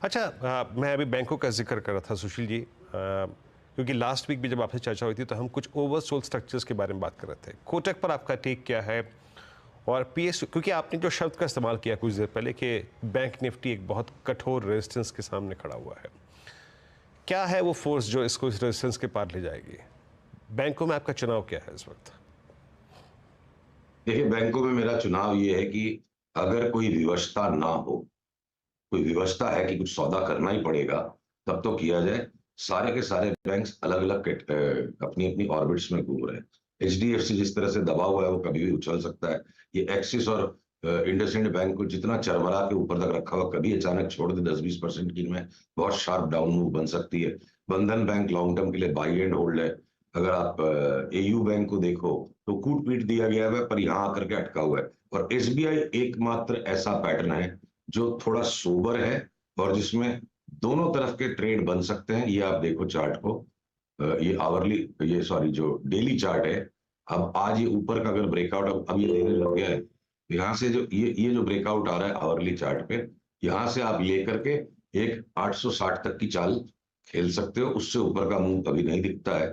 अच्छा, मैं अभी बैंकों का जिक्र कर रहा था सुशील जी, क्योंकि लास्ट वीक भी जब आपसे चर्चा हुई थी तो हम कुछ ओवरसोल्ड स्ट्रक्चर्स के बारे में बात कर रहे थे। कोटक पर आपका टेक क्या है? और पीएस, क्योंकि आपने जो शब्द का इस्तेमाल किया कुछ देर पहले कि बैंक निफ्टी एक बहुत कठोर रेजिस्टेंस के सामने खड़ा हुआ है, क्या है वो फोर्स जो इसको इस रेजिस्टेंस के पार ले जाएगी? बैंकों में आपका चुनाव क्या है इस वक्त? देखिए, बैंकों में मेरा चुनाव ये है कि अगर कोई विवशता ना हो, कोई विवशता है कि कुछ सौदा करना ही पड़ेगा, तब तो किया जाए। सारे के सारे बैंक्स अलग-अलग अपनी-अपनी ऑर्बिट्स में घूम रहे हैं। एचडीएफसी जिस तरह से दबा हुआ है, वो कभी भी उछल सकता है। ये एक्सिस और इंडसइंड बैंक को जितना चरमरा के ऊपर तक रखा हुआ, कभी अचानक छोड़ दे 10-20% की, इनमें बहुत शार्प डाउन मूव बन सकती है। बंधन बैंक लॉन्ग टर्म के लिए बाई एंड होल्ड है। अगर आप एयू बैंक को देखो, तो कूट-पीट दिया गया है, पर यहाँ आकर के अटका हुआ है। और एसबीआई एकमात्र ऐसा पैटर्न है जो थोड़ा सोबर है और जिसमें दोनों तरफ के ट्रेड बन सकते हैं। ये आप देखो चार्ट को, ये सॉरी जो डेली चार्ट है, अब आज ये ऊपर का अगर ब्रेकआउट अब ये देने लग गया है, यहाँ से जो ये जो ब्रेकआउट आ रहा है आवरली चार्ट पे, यहाँ से आप लेकर के एक 860 तक की चाल खेल सकते हो। उससे ऊपर का मूव अभी नहीं दिखता है।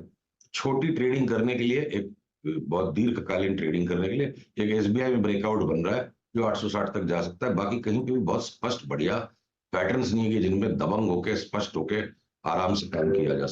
छोटी ट्रेडिंग करने के लिए, एक बहुत दीर्घकालीन ट्रेडिंग करने के लिए एक एसबीआई में ब्रेकआउट बन रहा है जो 860 तक जा सकता है। बाकी कहीं पे भी बहुत स्पष्ट बढ़िया पैटर्न्स नहीं है जिनमें दबंग होके स्पष्ट होके आराम से काम किया जा सकता है।